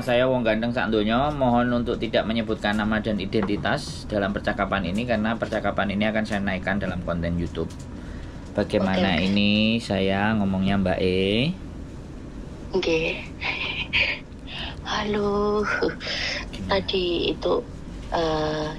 saya wong ganteng sak donya, mohon untuk tidak menyebutkan nama dan identitas dalam percakapan ini karena percakapan ini akan saya naikkan dalam konten YouTube. Bagaimana ini saya ngomongnya Mbak E? Oke. Halo. Tadi itu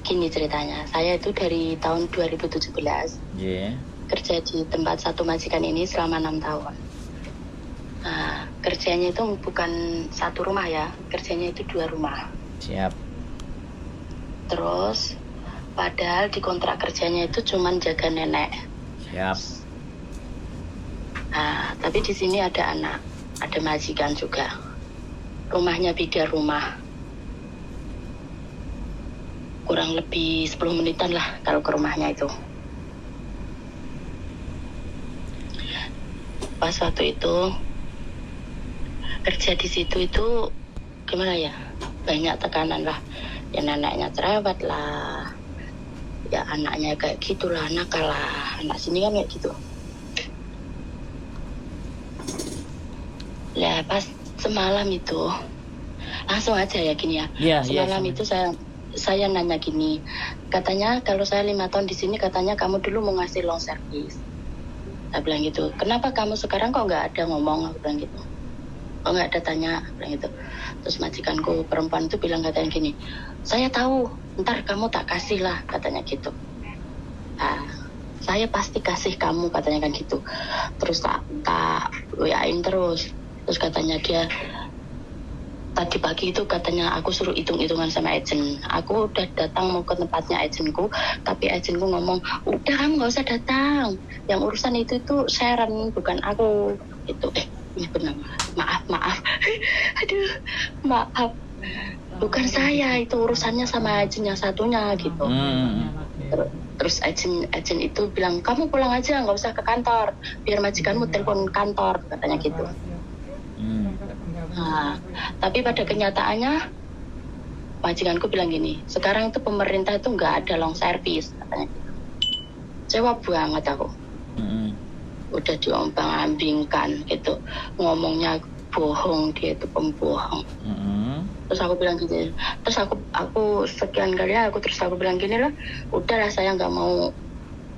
gini ceritanya. Saya itu dari tahun 2017 kerja di tempat satu majikan ini selama 6 tahun. Nah, kerjanya itu bukan satu rumah ya, kerjanya itu 2 rumah. Siap. Terus, padahal di kontrak kerjanya itu cuman jaga nenek. Siap. Nah, tapi di sini ada anak, ada majikan juga. Rumahnya beda rumah. Kurang lebih 10 menitan lah kalau ke rumahnya itu. Pas waktu itu kerja di situ itu gimana ya, banyak tekanan lah, ya neneknya cerewet lah, ya anaknya kayak gitulah, nakal lah, anak sini kan kayak gitu. Lah pas semalam itu langsung aja ya gini ya, semalam itu saya nanya gini, katanya kalau saya 5 tahun di sini katanya kamu dulu mau ngasih long service. Saya bilang gitu, kenapa kamu sekarang kok nggak ada ngomong? Aku bilang gitu. Oh nggak ada tanya, bilang gitu. Terus majikanku perempuan itu bilang katanya gini, saya tahu, ntar kamu tak kasih lah, katanya gitu. Nah, saya pasti kasih kamu, katanya kan gitu. Terus tak WA-in terus katanya dia, tadi pagi itu katanya aku suruh hitung-hitungan sama agent. Aku udah datang mau ke tempatnya agentku, tapi agentku ngomong, udah kamu nggak usah datang, yang urusan itu Sharon bukan aku, gitu. Ini benar, maaf aduh maaf, bukan saya, itu urusannya sama agent yang satunya gitu. Terus agent itu bilang, kamu pulang aja, nggak usah ke kantor, biar majikanmu telepon kantor, katanya gitu. Nah, tapi pada kenyataannya majikanku bilang gini, sekarang itu pemerintah itu nggak ada long service, katanya gitu. Kecewa banget aku. Udah diombang-ambingkan gitu, ngomongnya bohong, dia itu pembohong. Terus aku bilang gitu, terus aku sekian kali aku bilang gini lah, udahlah saya nggak mau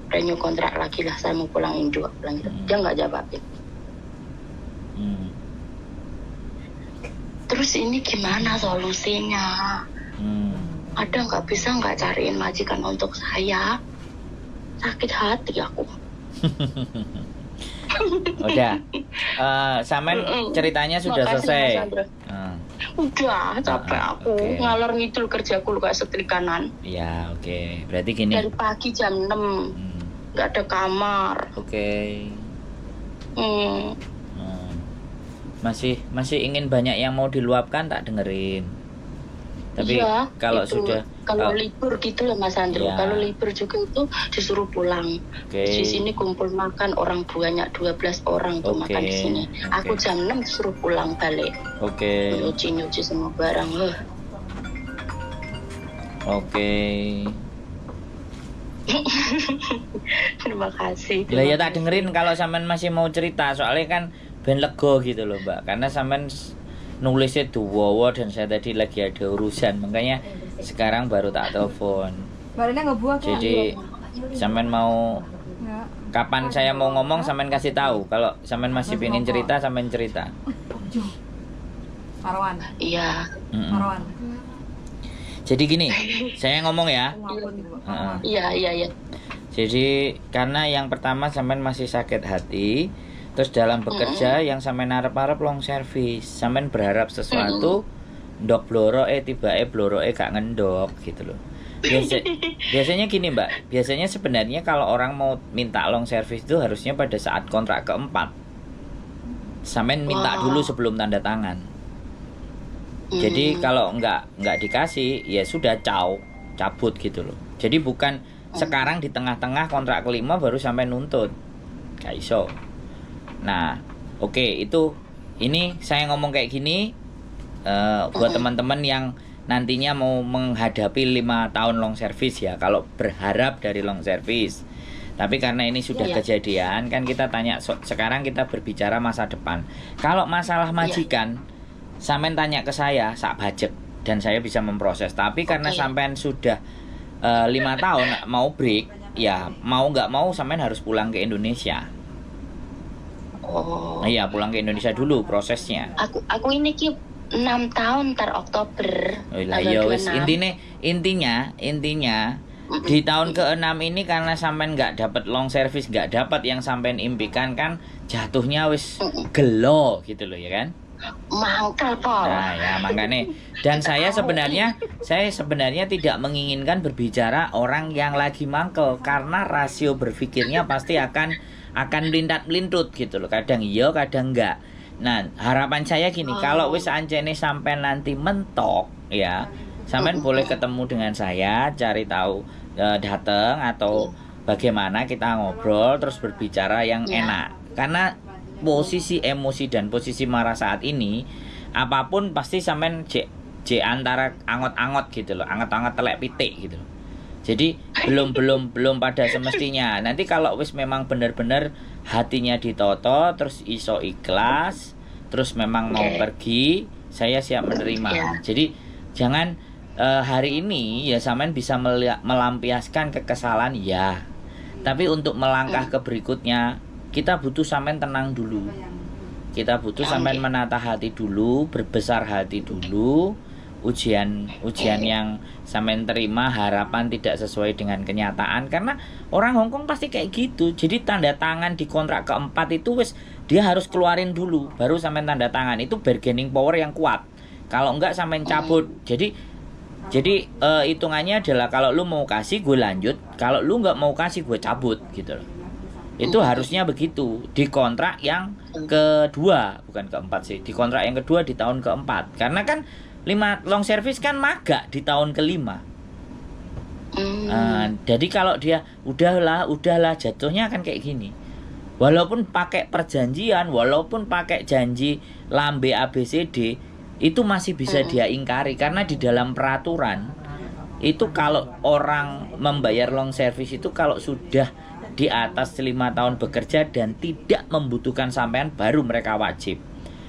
renew kontrak lagi lah, saya mau pulang Indo, bilang gitu. Dia nggak jawabin. Terus ini gimana solusinya? Ada nggak bisa nggak cariin majikan untuk saya? Sakit hati aku. Udah, Samen ceritanya sudah selesai. Udah, capek aku. Ngalor ngidul kerjaku kayak setrikanan. Ya, oke. Berarti gini. Dari pagi jam 6 nggak ada kamar. Masih ingin banyak yang mau diluapkan, tak dengerin. Tapi iya, kalau itu. sudah kalau libur gitu loh Mas Andro, kalau libur juga itu disuruh pulang. Di sini kumpul makan orang banyak, 12 orang tuh makan di sini. Aku jam 6 disuruh pulang balik. Nyuci semua barang. Terima kasih. Lah ya tak dengerin kalau sampean masih mau cerita, soalnya kan ben lego gitu loh Mbak, karena sampean nulisnya duwowo dan saya tadi lagi ada urusan, makanya sekarang baru tak telepon. Jadi sampean mau kapan saya mau ngomong, sampean kasih tahu. Kalau sampean masih pengen cerita, sampean cerita. Marwan. Iya. Marwan. Jadi gini, saya ngomong ya. Iya. Jadi karena yang pertama sampean masih sakit hati, terus dalam bekerja yang sampean arep-arep long service, sampean berharap sesuatu, ndok bloro tibake bloro gak ngendok gitu loh. Biasanya gini Mbak, biasanya sebenarnya kalau orang mau minta long service itu harusnya pada saat kontrak keempat. Sampean minta dulu sebelum tanda tangan. Jadi kalau nggak dikasih, ya sudah cabut gitu loh. Jadi bukan sekarang di tengah-tengah kontrak kelima baru sampai nuntut, gak iso. Nah, itu ini saya ngomong kayak gini buat teman-teman yang nantinya mau menghadapi 5 tahun long service ya, kalau berharap dari long service. Tapi karena ini sudah kejadian, kan kita tanya sekarang kita berbicara masa depan. Kalau masalah majikan, sampean tanya ke saya sak budget dan saya bisa memproses. Tapi karena sampean sudah 5 tahun mau break, ya mau nggak mau sampean harus pulang ke Indonesia. Oh. Iya, pulang ke Indonesia dulu prosesnya. Aku ini 6 tahun ntar Oktober. Oh iya wis, intinya di tahun ke-6 ini karena sampean nggak dapat long service, nggak dapat yang sampean impikan kan, jatuhnya wis gelo gitu loh ya kan. Mangkal Pol. Nah ya makanya, dan saya sebenarnya tidak menginginkan berbicara orang yang lagi mangkel, karena rasio berpikirnya pasti akan melintat-melintut gitu loh, kadang iya kadang enggak. Nah harapan saya gini, kalau wis ancene sampai nanti mentok ya, sampean boleh ketemu dengan saya, cari tahu, datang atau bagaimana kita ngobrol terus berbicara yang enak, karena posisi emosi dan posisi marah saat ini apapun pasti sampean antara angot-angot gitu loh, angot-angot telek pitik gitu loh. Jadi belum pada semestinya. Nanti kalau wis memang benar-benar hatinya ditoto, terus iso ikhlas, terus memang mau pergi, saya siap menerima. Jadi jangan hari ini ya sampean bisa melampiaskan kekesalan ya, tapi untuk melangkah ke berikutnya kita butuh sampean tenang dulu. Kita butuh sampean menata hati dulu, berbesar hati dulu. Ujian yang sampean terima harapan tidak sesuai dengan kenyataan, karena orang Hongkong pasti kayak gitu. Jadi tanda tangan di kontrak keempat itu wis dia harus keluarin dulu baru sampean tanda tangan. Itu bargaining power yang kuat. Kalau enggak sampean cabut. Jadi hitungannya adalah kalau lu mau kasih gue lanjut, kalau lu enggak mau kasih gue cabut gitu loh. Itu harusnya begitu di kontrak yang kedua, bukan keempat sih. Di kontrak yang kedua di tahun keempat. Karena kan 5 long service kan magak di tahun kelima. Jadi kalau dia udahlah jatuhnya kan kayak gini. Walaupun pakai perjanjian, walaupun pakai janji lambe ABCD, itu masih bisa dia ingkari, karena di dalam peraturan itu kalau orang membayar long service itu kalau sudah di atas 5 tahun bekerja dan tidak membutuhkan sampean baru mereka wajib.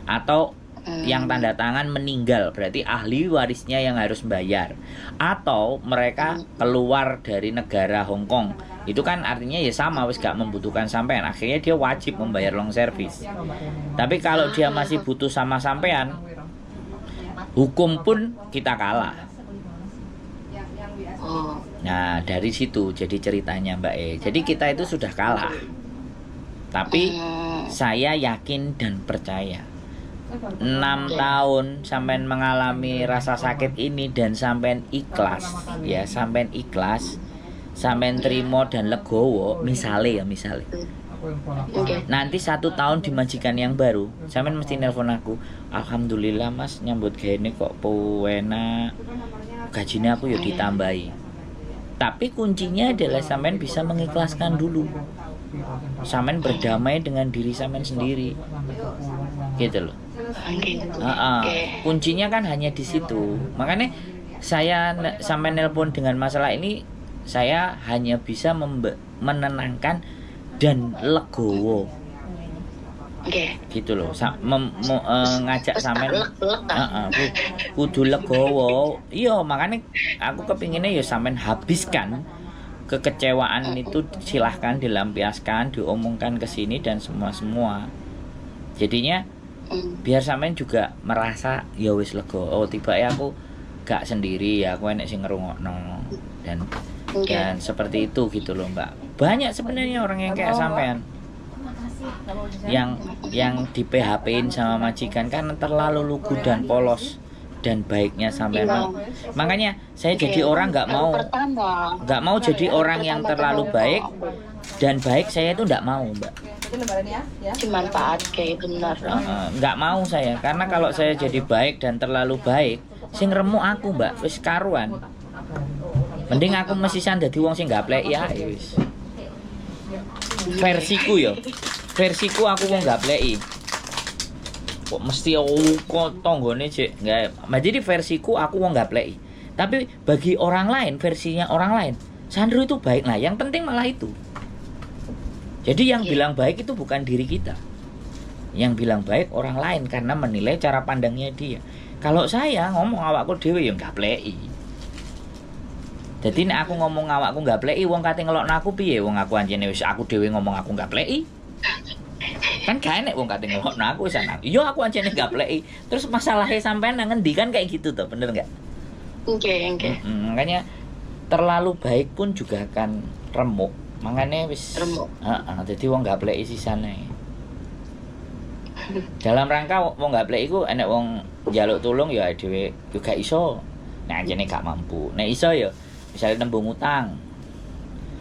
Atau yang tanda tangan meninggal, berarti ahli warisnya yang harus bayar. Atau mereka keluar dari negara Hong Kong, itu kan artinya ya sama, wis gak membutuhkan sampean, akhirnya dia wajib membayar long service. Tapi kalau dia masih butuh sama sampean, hukum pun kita kalah. Nah dari situ jadi ceritanya Mbak E. Jadi kita itu sudah kalah. Tapi saya yakin dan percaya 6 tahun sampean mengalami rasa sakit ini dan sampean ikhlas, ya sampean ikhlas, sampean terima dan legowo. Misalnya nanti 1 tahun di majikan yang baru, sampean mesti nelpon aku, alhamdulillah mas nyambut gini kok enak, gajinya aku ya ditambahi. Tapi kuncinya adalah sampean bisa mengikhlaskan dulu, sampean berdamai dengan diri sampean sendiri, gitu loh. Kuncinya kan hanya di situ. Makanya saya sampai nelpon dengan masalah ini, saya hanya bisa menenangkan dan legowo. Gitu loh. Ngajak sampean kudu legowo. Iya, makanya aku kepinginnya ya sampean habiskan kekecewaan itu, silahkan dilampiaskan, diomongkan ke sini dan semua. Jadinya biar sampean juga merasa ya wis lega, oh tiba ya aku gak sendiri ya, aku enek sing ngrungokno dan seperti itu gitu loh Mbak. Banyak sebenarnya orang yang kayak sampean yang di PHP-in sama majikan karena terlalu lugu dan polos dan baiknya sampean. Makanya saya jadi orang nggak mau jadi orang yang terlalu baik dan baik, saya itu nggak mau Mbak. Dimanfaat kayak benar. Nggak mau saya, karena kalau saya jadi baik dan terlalu baik, sing remuk aku Mbak, wis karuan. Mending aku mesisan dadi wong sing gaplek ya wis. Versiku aku wong gapleki. Kok mesti kok tonggone cek nggak. Jadi versiku aku wong gapleki. Tapi bagi orang lain, versinya orang lain, Sandro itu baik. Nah, yang penting malah itu. Jadi yang bilang baik itu bukan diri kita. Yang bilang baik orang lain karena menilai cara pandangnya dia. Kalau saya ngomong awakku dhewe ya gapleki. Jadi nek aku ngomong awakku gapleki wong kate ngelokno aku piye? Wong aku anjene wis aku dhewe ngomong aku gapleki. Kan gak enek wong kate ngelokno aku wis ana. Iya aku anjene gapleki. Terus masalahnya sampean nang ngendi kan kayak gitu tuh, bener enggak? Oke. Makanya terlalu baik pun juga akan remuk. Makanya wis remuk. Jadi wong gapleki sisane. Dalam rangka wong gapleki iku enek wong njaluk tulung ya dhewe yo gak iso. Nek anjene gak mampu. Nek iso ya misalnya nembung utang.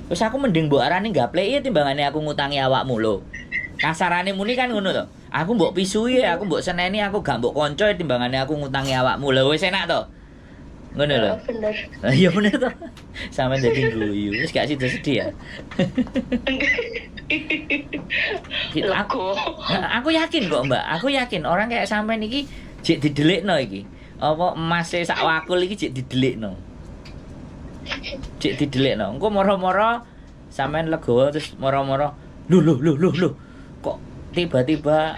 Terus aku mending mbok arani gapleki timbangane aku ngutangi awakmu lho. Kasarane muni kan ngono to. Aku mbok pisui, aku mbok seneni, aku gak mbok konco timbangane aku ngutangi awakmu. Lho wis enak to. Ngono lho. Bener. Iya bener to. Sampe dadi guyu. Wis gak sida sedih ya. Aku yakin kok Mbak. Aku yakin orang kayak sampean iki jek didelikno iki. Apa emas sak wakul iki jek didelikno. Jek didelikno. Engko moro-moro sampean legowo terus moro-moro lho. Kok tiba-tiba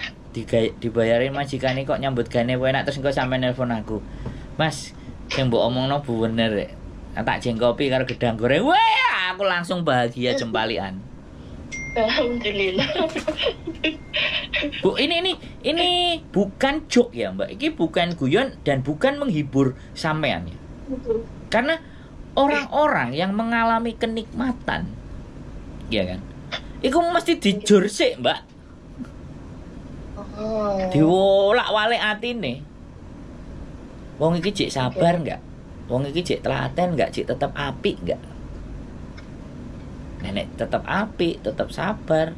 dibayarin majikane kok nyambut gane enak terus engko sampean nelpon aku. Mas, sing mbok omongno bener rek. Tak jengkopi karo gedang goreng. Wah, aku langsung bahagia jempalian. Alhamdulillah. Bu, ini bukan joke ya, Mbak. Ini bukan guyon dan bukan menghibur sampean ya. Karena orang-orang yang mengalami kenikmatan, ya kan? Iku mesti dijur sik, Mbak. Diwolak-walik atine. Wong iki cek sabar enggak? Wong iki cek telaten enggak? Cek tetep apik enggak? Nenek tetep apik, tetep sabar,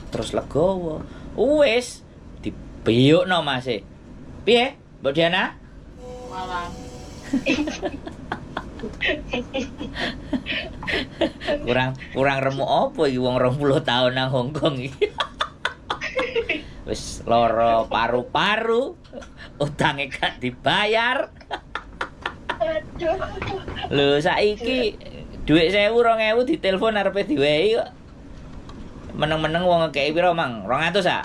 terus legowo. Wis dipiyukno Mas e. Piye, Mbak Diana? Malang. kurang remuk apa iki wong 20 tahun nang Hongkong iki. Wis loro paru-paru, utange gak dibayar. Lho saiki dhuwit 1.000 2.000 ditelepon arepe diwehi kok. Meneng-meneng wong ngekeki pira, Mang? 200 ah?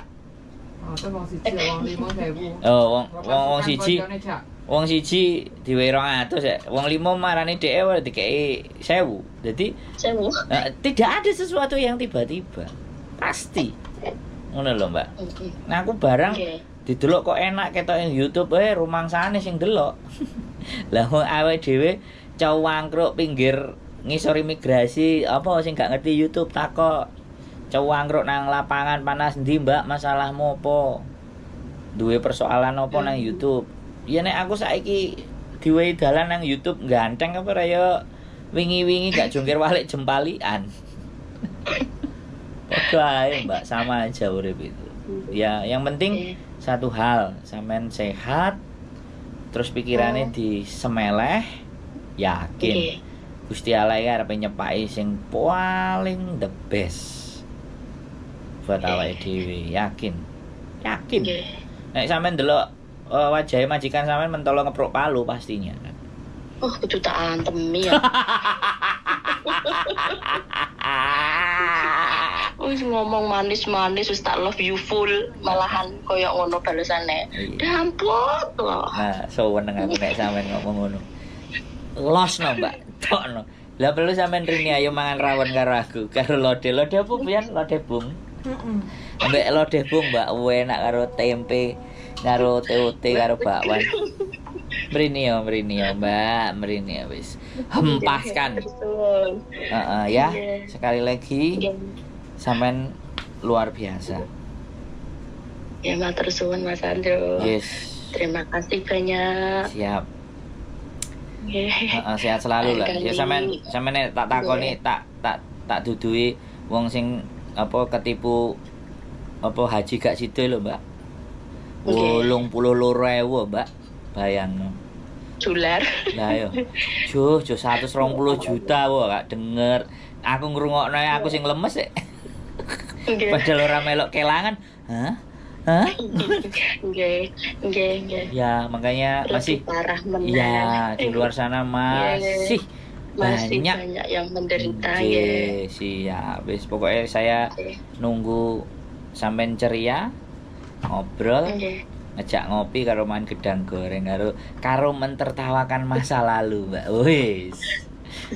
Wong siji wong 5.000. Oh, wong siji. Wong siji diwehi 200 ya. Wong 5 marani dhek wae dikeki 1.000. Jadi 1.000. Tidak ada sesuatu yang tiba-tiba. Pasti. Ngono lho, Mbak. Nah, aku barang didelok kok enak ketok ing YouTube rumangsane sing delok. Lah wong awake dhewe cowangkruk pinggir ngisor imigrasi apa sing gak ngerti YouTube takok cowangkruk nang lapangan panas ndi Mbak masalahmu apa duwe persoalan apa nang YouTube ya nek aku saiki diwehi dalan nang YouTube ganteng apa ora ya wingi-wingi gak jungkir balik jempalian padha ae Mbak sama aja urip itu ya yang penting satu hal sampean sehat terus pikirannya disemeleh yakin Gusti Allah ya arep nyepaki sing paling the best buat awake dhewe yakin nek sampean delok wajahe majikan sampean mentolo ngepruk palu pastinya kan kudu tak antemi ya wis ngomong manis-manis wis tak love you full malahan koyo ngono balesane dampot loh nah seneng aku nek sampean ngomong ngono los no Mbak tokno lah perlu sampean rini ayo mangan rawon karo aku karo lodeh apa pian lodeh bung ambek lodeh bung Mbak enak karo tempe karo TOT karo bakwan mrini yo Mbak mrini wis hempaskan ya sekali lagi sampean luar biasa ya matur suwun Mas Andro yes terima kasih banyak siap sehat selalu lah. Ya sampean tak takoni tak dudui wong sing apa ketipu apa haji gak sida lho, Mbak. 82.000, Mbak. Bayangno. Dolar. Lah yo. Juh 120 juta wae gak denger. Aku ngrungokno aku sing lemes sik. Padahal ora melok kelangan. Hah? Nggih. Ya, makanya masih parah meneh. Ya, di luar sana masih banyak yang menderita ya. Siap. Wis pokoknya saya nunggu sampean ceria, ngobrol, ngejak ngopi karo main gedang goreng karo mentertawakan masa lalu, Mbak. Wis.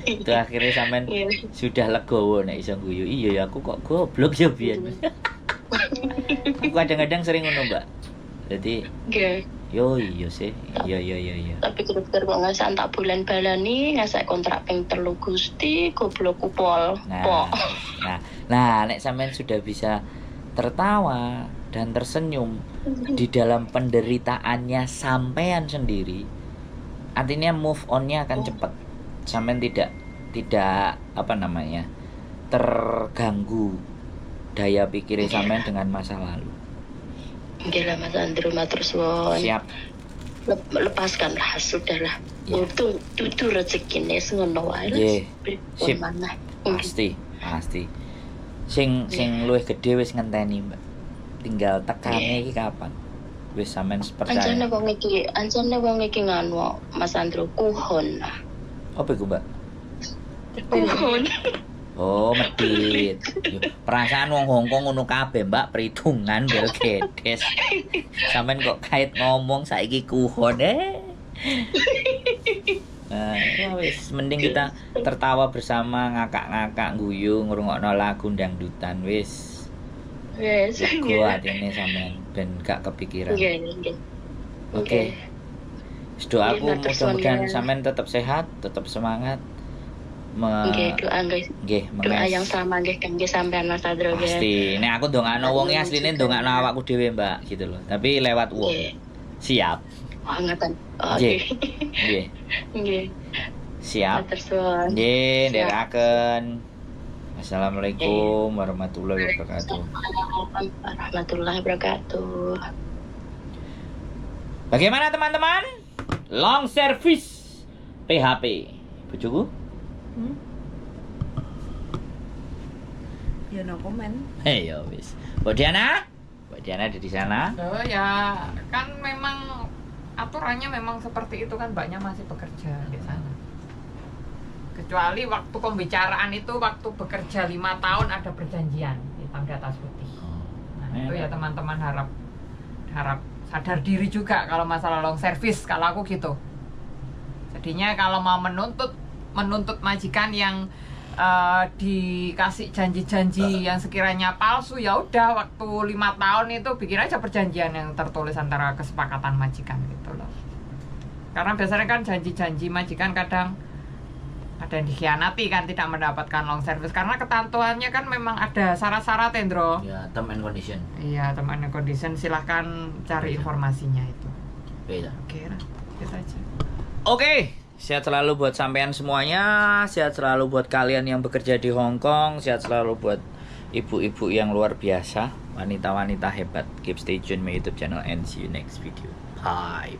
Itu akhirnya sampean sudah legowo nek iso guyu. Iya ya aku kok goblok ya biyen. Aku kadang-kadang sering ngono, Mbak. Jadi yo iya sih. Iya. Tapi kira-kira kok ngasak tak bulan balani, ngasak kontrak ping 3 Gusti, goblok kupol. Nah, nek sampean sudah bisa tertawa dan tersenyum di dalam penderitaannya sampean sendiri, artinya move on-nya akan cepat. Sampean tidak terganggu daya pikir sampean dengan masa lalu. Nggih lah Mas Andrew, matur suwun. Siap. Lepaskanlah, sudahlah. Itu rezekine ngono wae. Nggih. Sip. Pasti. Sing luwih gedhe wis ngenteni, Mbak. Tinggal tekane iki kapan. Wis sampean percaya. Anjane wong iki nganu Mas Andrew kuhon. Apa iku, Mbak? Kuhon. Oh, medit. Perasaan wong Hongkong ngono kabeh, Mbak, perhitungan bel gedes. Sampeyan kok kait ngomong saiki kuhon Nah, ya wis mending kita tertawa bersama, ngakak-ngakak, guyu, ngrungokno lagu dangdutan wis. Wis. Gua atine sampean ben gak kepikiran. Nggih. Oke. Doaku mudah-mudahan sampean tetap sehat, tetap semangat. Nggih, doa yang sama nggih kangge sampean Mas Andrew. Pasti. Nek aku ndongakno wong asline ndongakno awakku dhewe, Mbak, gitu loh. Tapi lewat wong. Siap. Ngeten. Nggih. Siap. Nggih, ndherekaken. Assalamualaikum warahmatullahi wabarakatuh. Warahmatullahi wabarakatuh. Bagaimana teman-teman? Long service PHP. Bojoku? Ya no comment. Ya wis. Mbak Diana ada di sana. Oh ya, kan memang aturannya memang seperti itu kan, mbaknya masih bekerja di sana. Kecuali waktu pembicaraan itu waktu bekerja 5 tahun ada perjanjian hitam di atas putih. Nah, itu ya teman-teman harap sadar diri juga kalau masalah long service, kalau aku gitu. Jadinya kalau mau menuntut majikan yang dikasih janji-janji yang sekiranya palsu, ya udah waktu 5 tahun itu bikin aja perjanjian yang tertulis antara kesepakatan majikan gitu loh. Karena biasanya kan janji-janji majikan kadang ada yang dikhianati kan, tidak mendapatkan long service karena ketentuannya kan memang ada syarat-syarat, Endro. Ya, term and condition. Iya, term and condition, silahkan cari informasinya itu. Beda. Oke, gitu aja. Oke. Sehat selalu buat sampean semuanya, sehat selalu buat kalian yang bekerja di Hong Kong, sehat selalu buat ibu-ibu yang luar biasa, wanita-wanita hebat. Keep stay tune my YouTube channel and see you next video. Bye.